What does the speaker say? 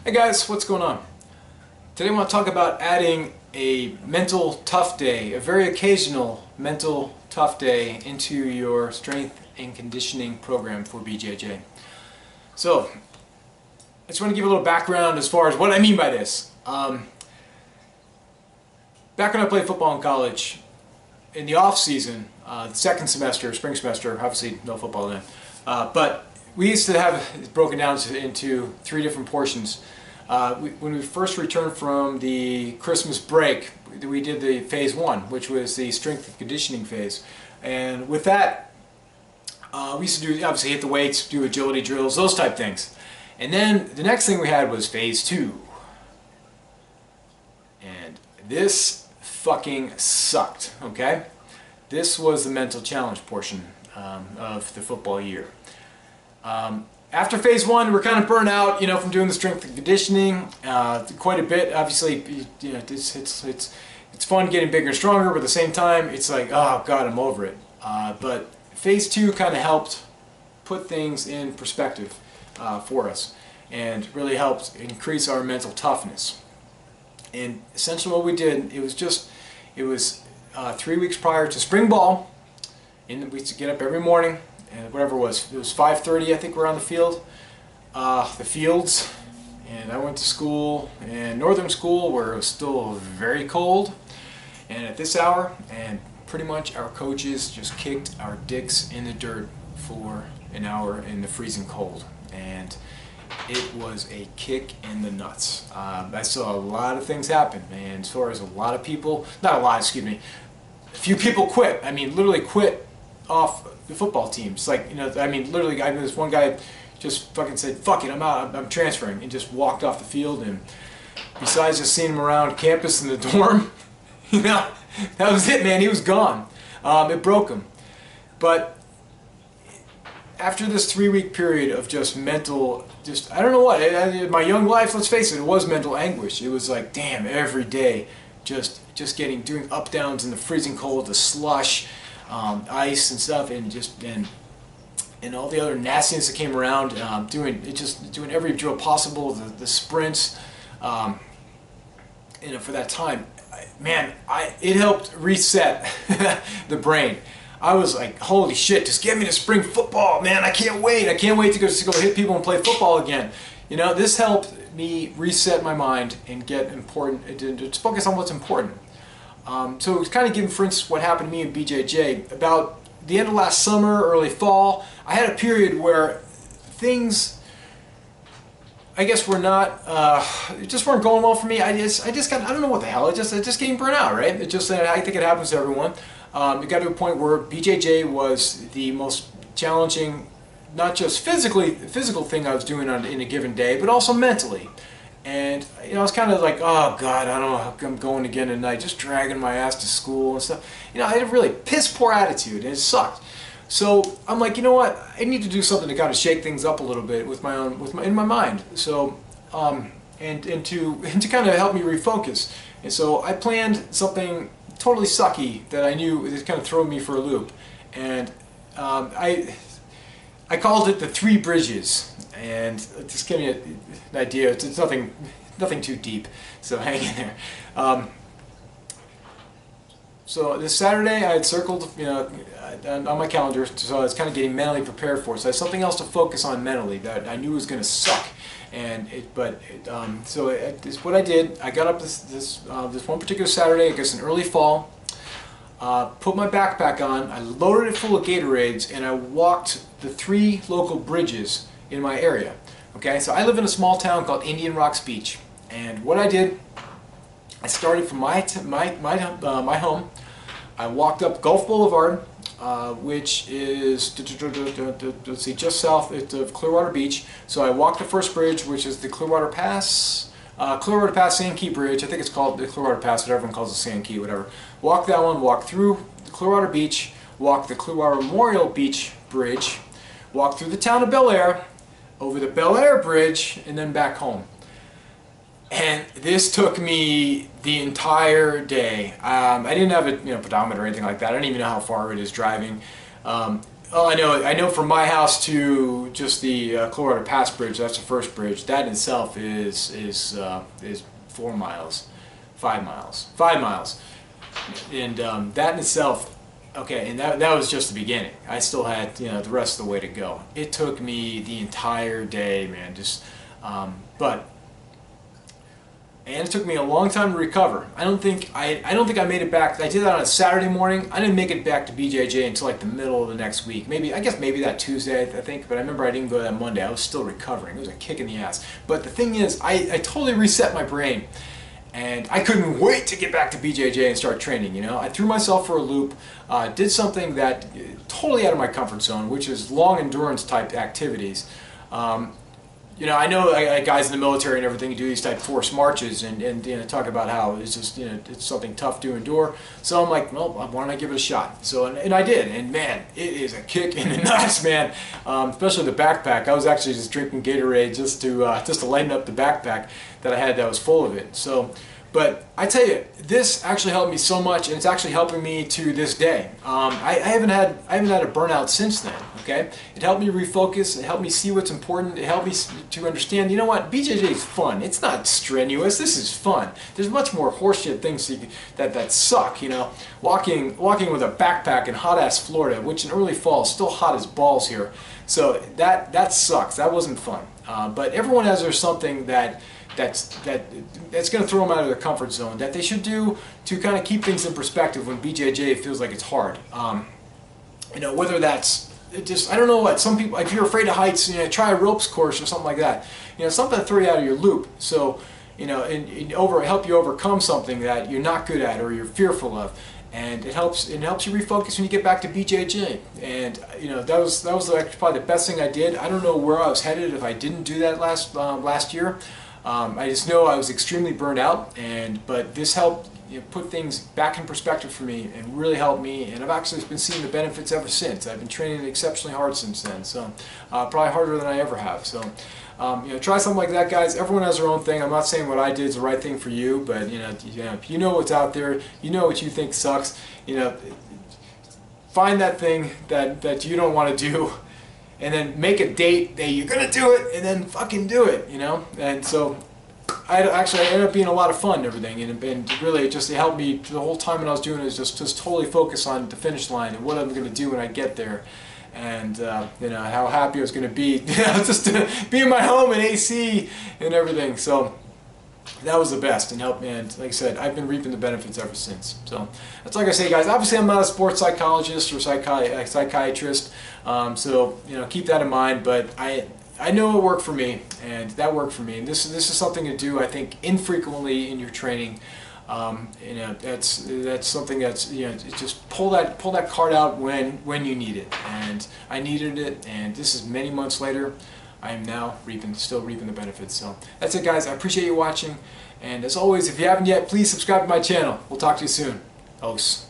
Hey guys, what's going on? Today I want to talk about adding a mental tough day, a very occasional mental tough day into your strength and conditioning program for BJJ. So, I just want to give a little background as far as what I mean by this. Back when I played football in college, in the off season, the second semester, spring semester, obviously no football then, but we used to have it broken down into three different portions. When we first returned from the Christmas break, we did the phase one, which was the strength and conditioning phase. And with that, we used to do, obviously hit the weights, do agility drills, those type things. And then the next thing we had was phase two. And this fucking sucked, okay? This was the mental challenge portion of the football year. After phase one, we're kind of burnt out, from doing the strength and conditioning quite a bit. Obviously, it's fun getting bigger and stronger, but at the same time, it's like, oh god, I'm over it. But phase two kind of helped put things in perspective for us, and really helped increase our mental toughness. And essentially, what we did, it was 3 weeks prior to spring ball, and we used to get up every morning. And whatever it was 5:30, I think we're on the field, the fields, and I went to school, in northern school, where it was still very cold, and at this hour, and pretty much our coaches just kicked our dicks in the dirt for an hour in the freezing cold, and it was a kick in the nuts. I saw a lot of things happen, and as far as a lot of people, not a lot, excuse me, a few people quit. I mean, literally quit off the football teams. Like, literally, I mean, this one guy just fucking said, fuck it, I'm out, I'm transferring, and just walked off the field. And besides just seeing him around campus in the dorm, that was it, man. He was gone. It broke him. But after this 3-week period of just mental, I don't know what, my young life, let's face it was mental anguish. It was like, damn, every day, just doing up downs in the freezing cold, the slush, ice and stuff, and all the other nastiness that came around, doing every drill possible, the sprints, for that time, it helped reset the brain. I was like, holy shit, just get me to spring football, man! I can't wait to go hit people and play football again. This helped me reset my mind and get to focus on what's important. So it's kind of giving, for instance, what happened to me in BJJ. About the end of last summer, early fall, I had a period where things, I guess, were not, just weren't going well for me. I don't know what the hell, I just getting burnt out, right? I think it happens to everyone. It got to a point where BJJ was the most challenging, not just physical thing I was doing in a given day, but also mentally. And I was kind of like, oh god, I don't know how I'm going again tonight, just dragging my ass to school and stuff. I had a really piss poor attitude, and it sucked. So I'm like, you know what? I need to do something to kind of shake things up a little bit in my mind. So and to kind of help me refocus. And so I planned something totally sucky that I knew was kind of throwing me for a loop. And I called it the 3 bridges. And just give me an idea. It's nothing too deep, so hang in there. So this Saturday I had circled, on my calendar, so I was kind of getting mentally prepared for it. So I had something else to focus on mentally that I knew was going to suck. And so what I did. I got up this one particular Saturday, I guess in early fall. Put my backpack on. I loaded it full of Gatorades, and I walked the 3 local bridges in my area. Okay, so I live in a small town called Indian Rocks Beach, and what I did, I started from my home. I walked up Gulf Boulevard, which is let's see, just south of Clearwater Beach. So I walked the first bridge, which is the Clearwater Pass Sand Key Bridge. I think it's called the Clearwater Pass, but everyone calls it Sand Key, whatever. Walked that one, walked through the Clearwater Beach, walked the Clearwater Memorial Beach Bridge, walked through the town of Bel Air, over the Bel Air Bridge, and then back home. And this took me the entire day. I didn't have a pedometer or anything like that. I don't even know how far it is driving. Oh, I know from my house to just the Colorado Pass Bridge, that's the first bridge, that in itself is 4 miles, 5 miles, 5 miles. And that in itself, okay, and that was just the beginning. I still had, the rest of the way to go. It took me the entire day, man, and it took me a long time to recover. I don't think I made it back. I did that on a Saturday morning. I didn't make it back to BJJ until like the middle of the next week. Maybe that Tuesday, I think. But I remember I didn't go that Monday. I was still recovering. It was a kick in the ass. But the thing is, I totally reset my brain, and I couldn't wait to get back to BJJ and start training. I threw myself for a loop. Did something that totally out of my comfort zone, which is long endurance type activities. I know guys in the military and everything do these type forced marches and talk about how it's just it's something tough to endure. So I'm like, well, why don't I give it a shot? So and I did, and man, it is a kick in the nuts, man. Especially the backpack. I was actually just drinking Gatorade just to lighten up the backpack that I had that was full of it. So. But I tell you, this actually helped me so much, and it's actually helping me to this day. I haven't had a burnout since then. Okay, it helped me refocus. It helped me see what's important. It helped me to understand. You know what? BJJ is fun. It's not strenuous. This is fun. There's much more horseshit things that suck. Walking with a backpack in hot ass Florida, which in early fall is still hot as balls here. So that sucks. That wasn't fun. But everyone has their something that's going to throw them out of their comfort zone, that they should do to kind of keep things in perspective when BJJ feels like it's hard. Whether that's just, I don't know what, some people, if you're afraid of heights, try a ropes course or something like that. Something to throw you out of your loop. So, and help you overcome something that you're not good at or you're fearful of. And it helps you refocus when you get back to BJJ. And that was actually probably the best thing I did. I don't know where I was headed if I didn't do that last year. I just know I was extremely burned out, but this helped put things back in perspective for me and really helped me, and I've actually been seeing the benefits ever since. I've been training exceptionally hard since then, so probably harder than I ever have. So try something like that, guys. Everyone has their own thing. I'm not saying what I did is the right thing for you, but if you know what's out there, you know what you think sucks, find that thing that you don't want to do, and then make a date that you're going to do it, and then fucking do it, And so I ended up being a lot of fun and everything, and really it helped me the whole time when I was doing it, is just totally focus on the finish line and what I'm going to do when I get there. And how happy I was going to be just to be in my home and AC and everything. So that was the best, and helped me. And like I said, I've been reaping the benefits ever since. So that's like I say, guys. Obviously, I'm not a sports psychologist or psychiatrist, so keep that in mind. But I know it worked for me, and that worked for me. And this is something to do, I think, infrequently in your training. That's something that's just pull that card out when you need it. And I needed it, and this is many months later. I am now still reaping the benefits. So that's it, guys. I appreciate you watching, and as always, if you haven't yet, please subscribe to my channel. We'll talk to you soon. Os.